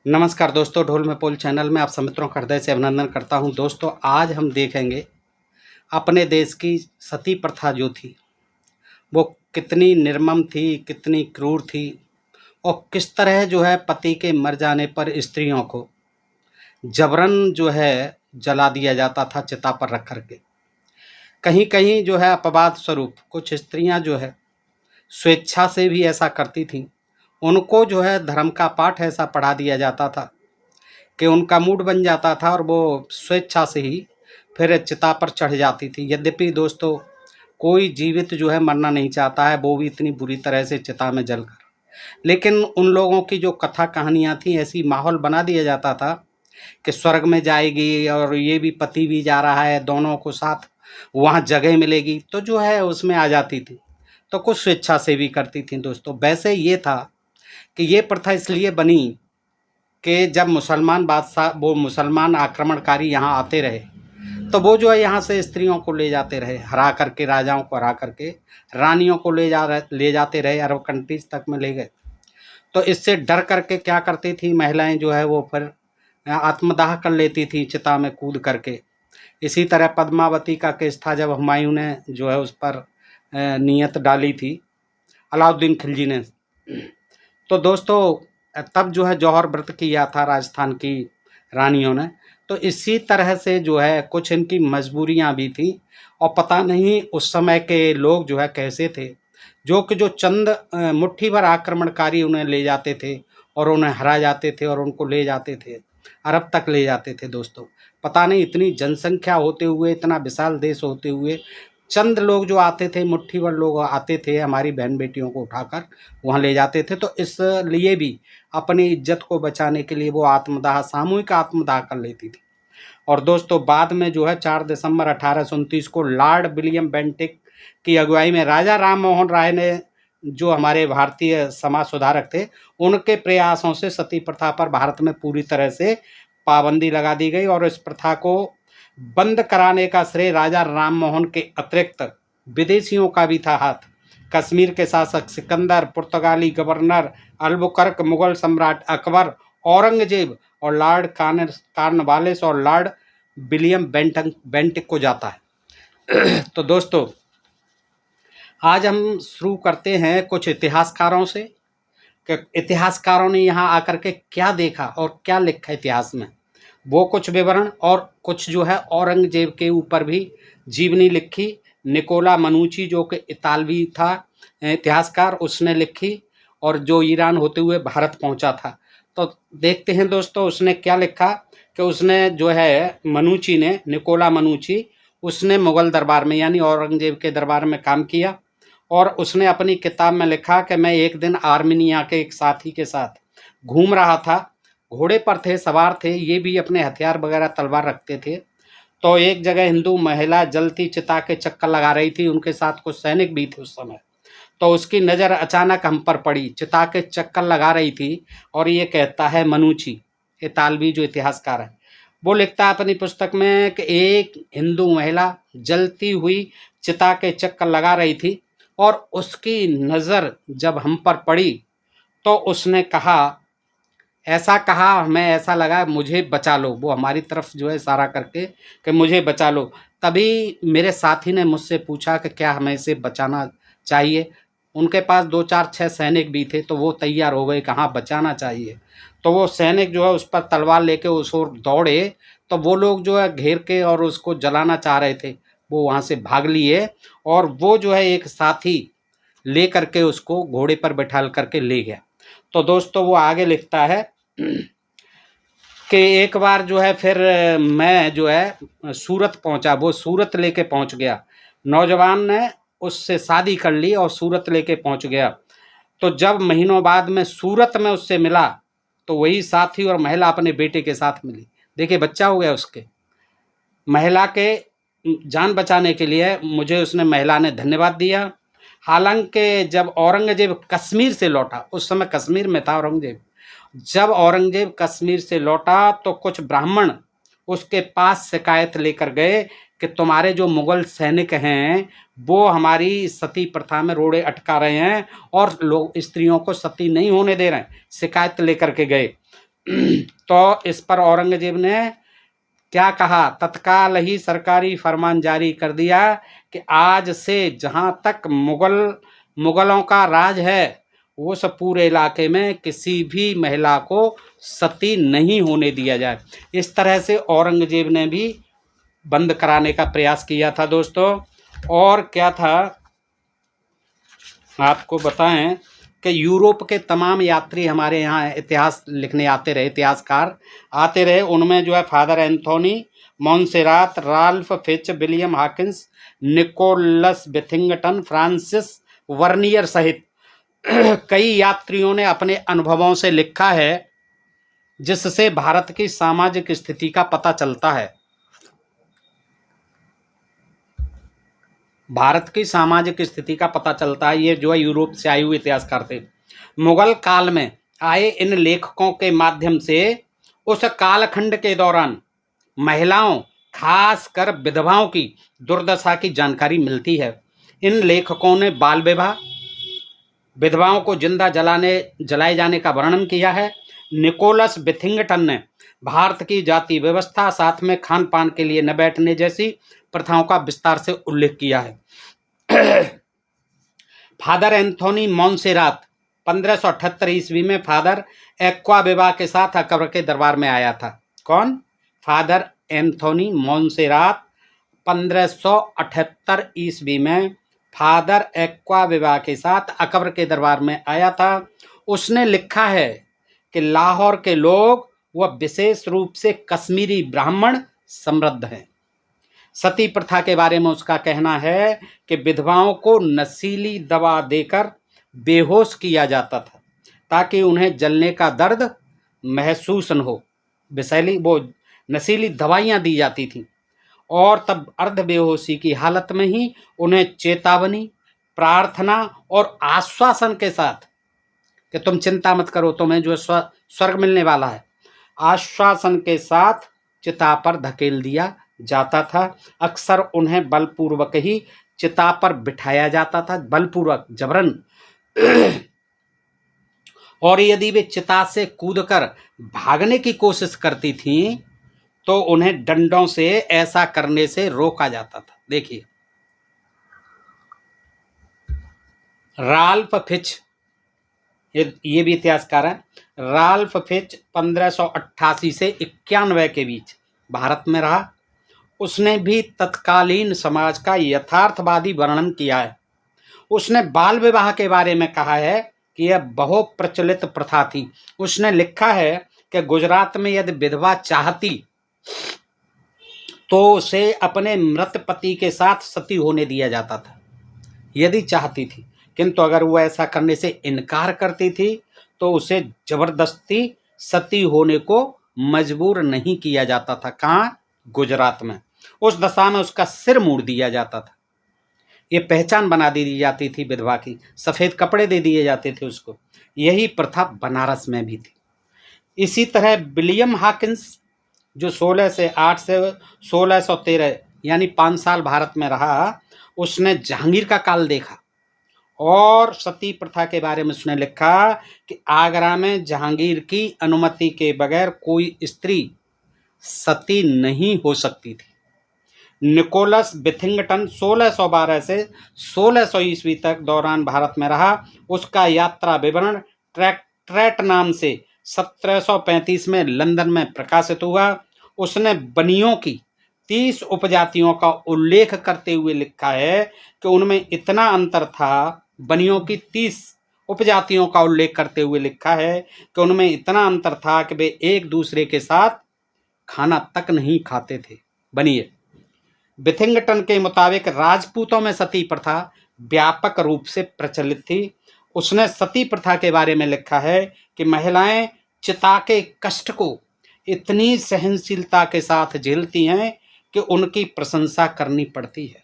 नमस्कार दोस्तों, ढोल में पोल चैनल में आप सब मित्रों का हृदय से अभिनंदन करता हूं। दोस्तों, आज हम देखेंगे अपने देश की सती प्रथा जो थी वो कितनी निर्मम थी, कितनी क्रूर थी और किस तरह जो है पति के मर जाने पर स्त्रियों को जबरन जो है जला दिया जाता था चिता पर रख करके। कहीं कहीं जो है अपवाद स्वरूप कुछ स्त्रियां जो है स्वेच्छा से भी ऐसा करती थीं। उनको जो है धर्म का पाठ ऐसा पढ़ा दिया जाता था कि उनका मूड बन जाता था और वो स्वेच्छा से ही फिर चिता पर चढ़ जाती थी। यद्यपि दोस्तों, कोई जीवित जो है मरना नहीं चाहता है, वो भी इतनी बुरी तरह से चिता में जलकर। लेकिन उन लोगों की जो कथा कहानियाँ थी, ऐसी माहौल बना दिया जाता था कि स्वर्ग में जाएगी और ये भी पति भी जा रहा है, दोनों को साथ वहाँ जगह मिलेगी, तो जो है उसमें आ जाती थी। तो कुछ स्वेच्छा से भी करती थी दोस्तों। वैसे ये था कि ये प्रथा इसलिए बनी कि जब मुसलमान बादशाह, वो मुसलमान आक्रमणकारी यहाँ आते रहे, तो वो जो है यहाँ से स्त्रियों को ले जाते रहे, हरा करके, राजाओं को हरा करके रानियों को ले जाते रहे, अरब कंट्रीज तक में ले गए। तो इससे डर करके क्या करती थी महिलाएं जो है वो फिर आत्मदाह कर लेती थी चिता में कूद करके। इसी तरह पद्मावती का केस था, जब हुमायूं ने जो है उस पर नीयत डाली थी, अलाउद्दीन खिलजी ने। तो दोस्तों, तब जो है जौहर व्रत किया था राजस्थान की रानियों ने। तो इसी तरह से जो है कुछ इनकी मजबूरियां भी थी और पता नहीं उस समय के लोग जो है कैसे थे, जो कि जो चंद मुट्ठी भर आक्रमणकारी उन्हें ले जाते थे और उन्हें हरा जाते थे और उनको ले जाते थे, अरब तक ले जाते थे। दोस्तों, पता नहीं इतनी जनसंख्या होते हुए, इतना विशाल देश होते हुए, चंद लोग जो आते थे, मुट्ठी भर लोग आते थे, हमारी बहन बेटियों को उठाकर वहाँ ले जाते थे। तो इसलिए भी अपनी इज्जत को बचाने के लिए वो आत्मदाह, सामूहिक आत्मदाह कर लेती थी। और दोस्तों, बाद में जो है 4 दिसंबर 1829 को लॉर्ड विलियम बेंटिक की अगुवाई में राजा राम मोहन राय ने, जो हमारे भारतीय समाज सुधारक थे, उनके प्रयासों से सती प्रथा पर भारत में पूरी तरह से पाबंदी लगा दी गई। और इस प्रथा को बंद कराने का श्रेय राजा राम मोहन के अतिरिक्त विदेशियों का भी था हाथ। कश्मीर के शासक सिकंदर, पुर्तगाली गवर्नर अल्बुकर्क, मुगल सम्राट अकबर, औरंगजेब और लॉर्ड कॉर्नवालिस और लॉर्ड विलियम बेंटिक को जाता है। तो दोस्तों, आज हम शुरू करते हैं कुछ इतिहासकारों से कि इतिहासकारों ने यहाँ आकर के क्या देखा और क्या लिखा इतिहास में, वो कुछ विवरण, और कुछ जो है औरंगजेब के ऊपर भी जीवनी लिखी। निकोला मनुची, जो कि इतालवी था इतिहासकार, उसने लिखी, और जो ईरान होते हुए भारत पहुंचा था। तो देखते हैं दोस्तों उसने क्या लिखा। कि उसने जो है मनुची ने, निकोला मनुची, उसने मुगल दरबार में यानी औरंगजेब के दरबार में काम किया। और उसने अपनी किताब में लिखा कि मैं एक दिन आर्मीनिया के एक साथी के साथ घूम रहा था, घोड़े पर थे, सवार थे, ये भी अपने हथियार वगैरह तलवार रखते थे। तो एक जगह हिंदू महिला जलती चिता के चक्कर लगा रही थी, उनके साथ कुछ सैनिक भी थे उस समय। तो उसकी नज़र अचानक हम पर पड़ी, चिता के चक्कर लगा रही थी। और ये कहता है मनुची, इतालवी जो इतिहासकार है, वो लिखता है अपनी पुस्तक में कि एक हिंदू महिला जलती हुई चिता के चक्कर लगा रही थी और उसकी नज़र जब हम पर पड़ी तो उसने कहा, ऐसा कहा, हमें ऐसा लगा मुझे बचा लो, वो हमारी तरफ जो है इशारा करके कि मुझे बचा लो। तभी मेरे साथी ने मुझसे पूछा कि क्या हमें इसे बचाना चाहिए। उनके पास 2 4 6 सैनिक भी थे, तो वो तैयार हो गए, कहाँ बचाना चाहिए। तो वो सैनिक जो है उस पर तलवार लेके उस ओर दौड़े। तो वो लोग जो है घेर के और उसको जलाना चाह रहे थे, वो वहाँ से भाग लिए। और वो जो है एक साथी ले करके उसको घोड़े पर बैठा करके ले गया। तो दोस्तों, वो आगे लिखता है कि एक बार जो है फिर मैं जो है सूरत पहुंचा, वो सूरत लेके पहुंच गया। नौजवान ने उससे शादी कर ली और सूरत लेके पहुंच गया। तो जब महीनों बाद में सूरत में उससे मिला, तो वही साथी और महिला अपने बेटे के साथ मिली। देखिए, बच्चा हो गया उसके। महिला के जान बचाने के लिए मुझे उसने, महिला ने धन्यवाद दिया। हालांकि जब औरंगजेब कश्मीर से लौटा, उस समय कश्मीर में था औरंगजेब, जब औरंगजेब कश्मीर से लौटा तो कुछ ब्राह्मण उसके पास शिकायत लेकर गए कि तुम्हारे जो मुगल सैनिक हैं वो हमारी सती प्रथा में रोड़े अटका रहे हैं और लोग स्त्रियों को सती नहीं होने दे रहे हैं। शिकायत लेकर के गए। तो इस पर औरंगजेब ने क्या कहा, तत्काल ही सरकारी फरमान जारी कर दिया कि आज से जहां तक मुगलों का राज है उस पूरे इलाके में किसी भी महिला को सती नहीं होने दिया जाए। इस तरह से औरंगजेब ने भी बंद कराने का प्रयास किया था दोस्तों। और क्या था, आपको बताएं कि यूरोप के तमाम यात्री हमारे यहाँ इतिहास लिखने आते रहे, इतिहासकार आते रहे। उनमें जो है Father Anthony Monserrate, Ralph Fitch, William Hawkins, Nicholas Withington, Francis Bernier सहित कई यात्रियों ने अपने अनुभवों से लिखा है, जिससे भारत की सामाजिक स्थिति का पता चलता है। भारत की सामाजिक स्थिति का पता चलता है। ये जो है यूरोप से आए हुए इतिहासकार थे। मुगल काल में आए इन लेखकों के माध्यम से उस कालखंड के दौरान महिलाओं, खासकर विधवाओं की दुर्दशा की जानकारी मिलती है। इन लेखकों ने बाल विवाह, विधवाओं को जिंदा जलाए जाने का वर्णन किया है। निकोलस बिथिंगटन ने भारत की जाति व्यवस्था, साथ में खान पान के लिए न बैठने जैसी प्रथाओं का विस्तार से उल्लेख किया है। फादर एंथोनी मॉन्सेरात 1578 ईस्वी में फादर एक्वाविवा के साथ अकबर के दरबार में आया था। कौन? फादर एंथोनी मॉन्सेरात 1578 ईस्वी में फादर एक्वाविवा के साथ अकबर के दरबार में आया था। उसने लिखा है कि लाहौर के लोग वह विशेष रूप से कश्मीरी ब्राह्मण समृद्ध हैं। सती प्रथा के बारे में उसका कहना है कि विधवाओं को नशीली दवा देकर बेहोश किया जाता था ताकि उन्हें जलने का दर्द महसूस न हो। वो नशीली दवाइयाँ दी जाती थीं और तब अर्ध बेहोशी की हालत में ही उन्हें चेतावनी, प्रार्थना और आश्वासन के साथ कि तुम चिंता मत करो, तुम्हें जो स्वर्ग मिलने वाला है, आश्वासन के साथ चिता पर धकेल दिया जाता था। अक्सर उन्हें बलपूर्वक ही चिता पर बिठाया जाता था, बलपूर्वक, जबरन। और यदि वे चिता से कूदकर भागने की कोशिश करती थीं तो उन्हें डंडों से ऐसा करने से रोका जाता था। देखिए, राल्फ फिच, ये भी इतिहासकार है। राल्फ फिच 1588 से 91 के बीच भारत में रहा। उसने भी तत्कालीन समाज का यथार्थवादी वर्णन किया है। उसने बाल विवाह के बारे में कहा है कि यह बहुत प्रचलित प्रथा थी। उसने लिखा है कि गुजरात में यदि विधवा चाहती तो उसे अपने मृत पति के साथ सती होने दिया जाता था, यदि चाहती थी। किंतु अगर वो ऐसा करने से इनकार करती थी तो उसे जबरदस्ती सती होने को मजबूर नहीं किया जाता था। कहाँ? गुजरात में। उस दशा में उसका सिर मूड़ दिया जाता था। ये पहचान बना दी जाती थी विधवा की, सफ़ेद कपड़े दे दिए जाते थे उसको। यही प्रथा बनारस में भी थी। इसी तरह विलियम हॉकिंस, जो 1608 से 1613 यानी 5 साल भारत में रहा, उसने जहांगीर का काल देखा और सती प्रथा के बारे में उसने लिखा कि आगरा में जहांगीर की अनुमति के बगैर कोई स्त्री सती नहीं हो सकती थी। निकोलस बिथिंगटन 1612 से 1600 ईस्वी तक दौरान भारत में रहा। उसका यात्रा विवरण ट्रैट नाम से 1735 में लंदन में प्रकाशित हुआ। उसने बनियों की 30 उपजातियों का उल्लेख करते हुए लिखा है कि उनमें इतना अंतर था, बनियों की 30 उपजातियों का उल्लेख करते हुए लिखा है कि उनमें इतना अंतर था कि वे एक दूसरे के साथ खाना तक नहीं खाते थे। बनिए, बिथिंगटन के मुताबिक राजपूतों में सती प्रथा व्यापक रूप से प्रचलित थी। उसने सती प्रथा के बारे में लिखा है कि महिलाएं चिता के कष्ट को इतनी सहनशीलता के साथ झेलती हैं कि उनकी प्रशंसा करनी पड़ती है।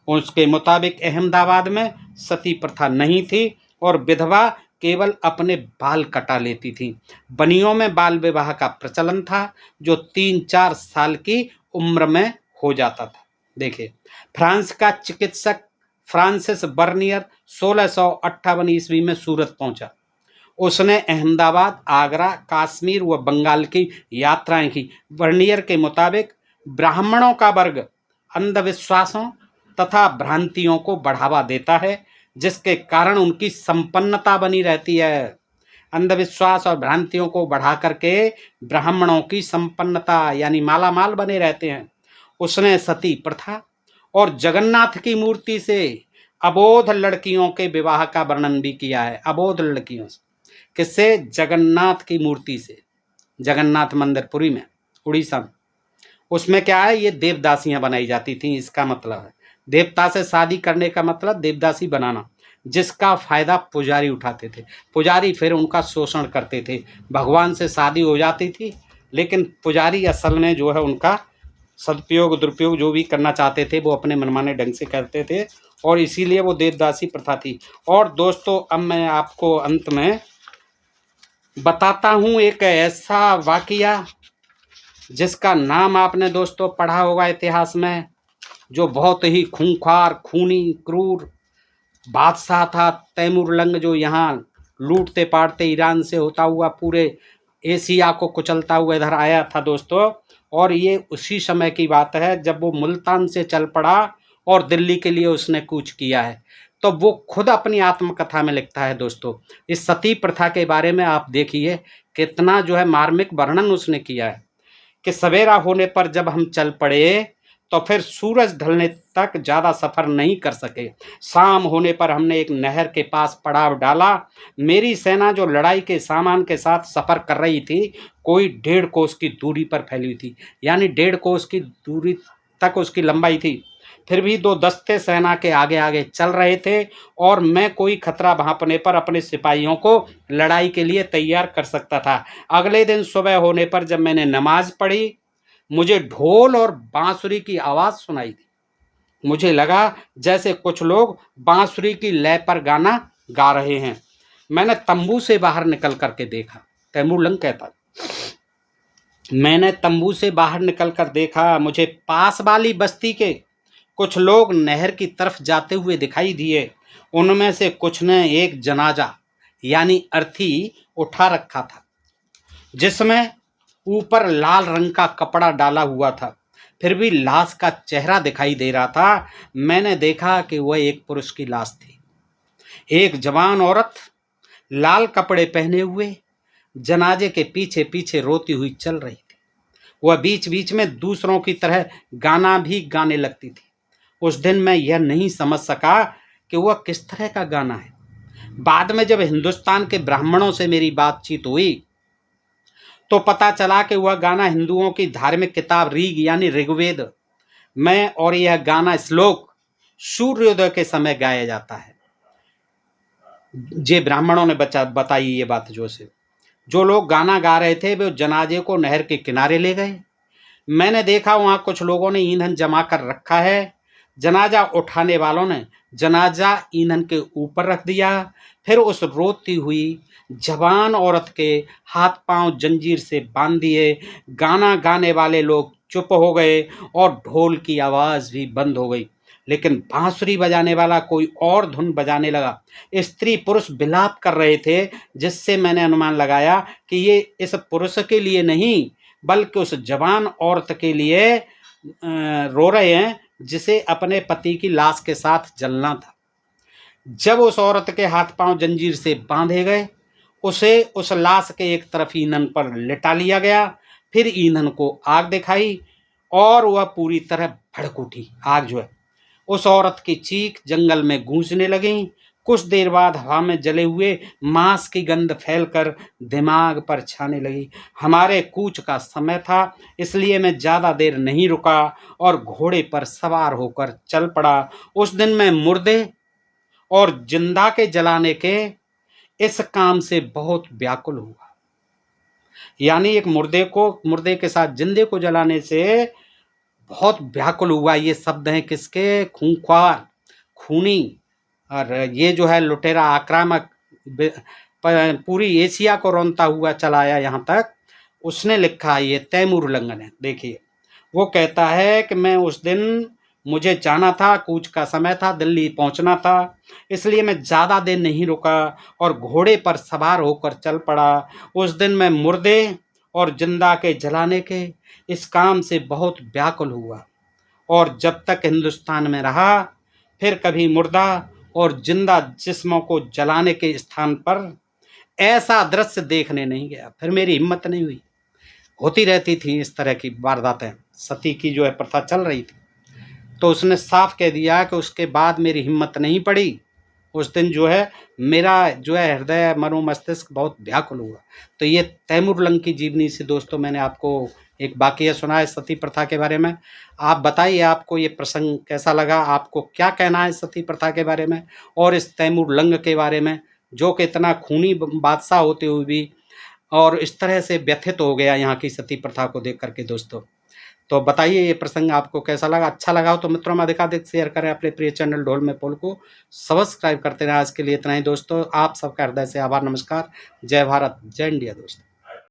उसके मुताबिक अहमदाबाद में सती प्रथा नहीं थी और विधवा केवल अपने बाल कटा लेती थी। बनियों में बाल विवाह का प्रचलन था, जो 3-4 साल की उम्र में हो जाता था। देखिए, फ्रांस का चिकित्सक फ्रांसिस बर्नियर 1658 ईस्वी में सूरत पहुंचा। उसने अहमदाबाद, आगरा, कश्मीर व बंगाल की यात्राएं की। वर्नियर के मुताबिक ब्राह्मणों का वर्ग अंधविश्वासों तथा भ्रांतियों को बढ़ावा देता है, जिसके कारण उनकी संपन्नता बनी रहती है। अंधविश्वास और भ्रांतियों को बढ़ा करके ब्राह्मणों की संपन्नता यानी माला माल बने रहते हैं। उसने सती प्रथा और जगन्नाथ की मूर्ति से अबोध लड़कियों के विवाह का वर्णन भी किया है। अबोध लड़कियों से, किससे? जगन्नाथ की मूर्ति से। जगन्नाथ मंदिर पुरी में, उड़ीसा में। उसमें क्या है, ये देवदासियां बनाई जाती थी। इसका मतलब है देवता से शादी करने का मतलब देवदासी बनाना, जिसका फायदा पुजारी उठाते थे। पुजारी फिर उनका शोषण करते थे। भगवान से शादी हो जाती थी, लेकिन पुजारी असल में जो है उनका सदुपयोग दुरुपयोग जो भी करना चाहते थे वो अपने मनमाने ढंग से करते थे, और इसीलिए वो देवदासी प्रथा थी। और दोस्तों, अब मैं आपको अंत में बताता हूँ एक ऐसा वाकया जिसका नाम आपने दोस्तों पढ़ा होगा इतिहास में, जो बहुत ही खूंखार, खूनी, क्रूर बादशाह था तैमूरलंग, जो यहाँ लूटते पाटते ईरान से होता हुआ पूरे एशिया को कुचलता हुआ इधर आया था दोस्तों। और ये उसी समय की बात है जब वो मुल्तान से चल पड़ा और दिल्ली के लिए उसने कूच किया है। तो वो खुद अपनी आत्मकथा में लिखता है दोस्तों। इस सती प्रथा के बारे में आप देखिए कितना जो है मार्मिक वर्णन उसने किया है कि सवेरा होने पर जब हम चल पड़े तो फिर सूरज ढलने तक ज़्यादा सफ़र नहीं कर सके। शाम होने पर हमने एक नहर के पास पड़ाव डाला। मेरी सेना जो लड़ाई के सामान के साथ सफ़र कर रही थी, कोई 1.5 कोस की दूरी पर फैली हुई थी, यानी 1.5 कोस की दूरी तक उसकी लंबाई थी। फिर भी 2 दस्ते सेना के आगे आगे चल रहे थे, और मैं कोई खतरा भांपने पर अपने सिपाहियों को लड़ाई के लिए तैयार कर सकता था। अगले दिन सुबह होने पर जब मैंने नमाज पढ़ी, मुझे ढोल और बांसुरी की आवाज़ सुनाई दी। मुझे लगा जैसे कुछ लोग बांसुरी की लय पर गाना गा रहे हैं। मैंने तंबू से बाहर निकल करके देखा, तैमूरलंग कहता, मैंने तंबू से बाहर निकल कर देखा, मुझे पास वाली बस्ती के कुछ लोग नहर की तरफ जाते हुए दिखाई दिए। उनमें से कुछ ने एक जनाजा यानी अर्थी उठा रखा था, जिसमें ऊपर लाल रंग का कपड़ा डाला हुआ था, फिर भी लाश का चेहरा दिखाई दे रहा था। मैंने देखा कि वह एक पुरुष की लाश थी। एक जवान औरत लाल कपड़े पहने हुए जनाजे के पीछे पीछे रोती हुई चल रही थी। वह बीच बीच में दूसरों की तरह गाना भी गाने लगती थी। उस दिन मैं यह नहीं समझ सका कि वह किस तरह का गाना है। बाद में जब हिंदुस्तान के ब्राह्मणों से मेरी बातचीत हुई तो पता चला कि वह गाना हिंदुओं की धार्मिक किताब ऋग यानी ऋग्वेद में, और यह गाना श्लोक सूर्योदय के समय गाया जाता है। जे ब्राह्मणों ने बताई ये बात। जो लोग गाना गा रहे थे वे जनाजे को नहर के किनारे ले गए। मैंने देखा वहाँ कुछ लोगों ने ईंधन जमा कर रखा है। जनाजा उठाने वालों ने जनाजा ईंधन के ऊपर रख दिया। फिर उस रोती हुई जवान औरत के हाथ पांव जंजीर से बांध दिए। गाना गाने वाले लोग चुप हो गए और ढोल की आवाज़ भी बंद हो गई, लेकिन बांसुरी बजाने वाला कोई और धुन बजाने लगा। स्त्री पुरुष विलाप कर रहे थे, जिससे मैंने अनुमान लगाया कि ये इस पुरुष के लिए नहीं बल्कि उस जवान औरत के लिए रो रहे हैं जिसे अपने पति की लाश के साथ जलना था। जब उस औरत के हाथ पांव जंजीर से बांधे गए, उसे उस लाश के एक तरफ ईंधन पर लिटा लिया गया। फिर ईंधन को आग दिखाई और वह पूरी तरह भड़क उठी। आग जो है, उस औरत की चीख जंगल में गूंजने लगी। कुछ देर बाद हवा में जले हुए मांस की गंध फैलकर दिमाग पर छाने लगी। हमारे कूच का समय था, इसलिए मैं ज़्यादा देर नहीं रुका और घोड़े पर सवार होकर चल पड़ा। उस दिन मैं मुर्दे और जिंदा के जलाने के इस काम से बहुत व्याकुल हुआ। यानी एक मुर्दे के साथ जिंदे को जलाने से बहुत व्याकुल हुआ। ये शब्द हैं किसके? खूंखार, खूनी, और ये जो है लुटेरा आक्रामक पूरी एशिया को रौंदता हुआ चलाया यहाँ तक। उसने लिखा, ये तैमूरलंग ने। देखिए वो कहता है कि मैं उस दिन मुझे जाना था, कूच का समय था, दिल्ली पहुंचना था, इसलिए मैं ज़्यादा देर नहीं रुका और घोड़े पर सवार होकर चल पड़ा। उस दिन मैं मुर्दे और जिंदा के जलाने के इस काम से बहुत व्याकुल हुआ और जब तक हिंदुस्तान में रहा फिर कभी मुर्दा और जिंदा जिस्मों को जलाने के स्थान पर ऐसा दृश्य देखने नहीं गया। फिर मेरी हिम्मत नहीं हुई। होती रहती थी इस तरह की वारदातें, सती की जो है प्रथा चल रही थी। तो उसने साफ कह दिया कि उसके बाद मेरी हिम्मत नहीं पड़ी। उस दिन जो है मेरा जो है हृदय मनो मस्तिष्क बहुत व्याकुल हुआ। तो ये तैमूर लंग की जीवनी से दोस्तों मैंने आपको एक वाकया सुना है सती प्रथा के बारे में। आप बताइए आपको ये प्रसंग कैसा लगा, आपको क्या कहना है सती प्रथा के बारे में और इस तैमूर लंग के बारे में, जो कि इतना खूनी बादशाह होते हुए भी और इस तरह से व्यथित हो गया यहाँ की सती प्रथा को देख करके दोस्तों। तो बताइए ये प्रसंग आपको कैसा लगा। अच्छा लगा हो तो मित्रों में अधिकाधिक शेयर करें, अपने प्रिय चैनल ढोल में पोल को सब्सक्राइब करते रहें। आज के लिए इतना ही दोस्तों, आप सबका हृदय से आभार, नमस्कार, जय भारत, जय इंडिया दोस्तों।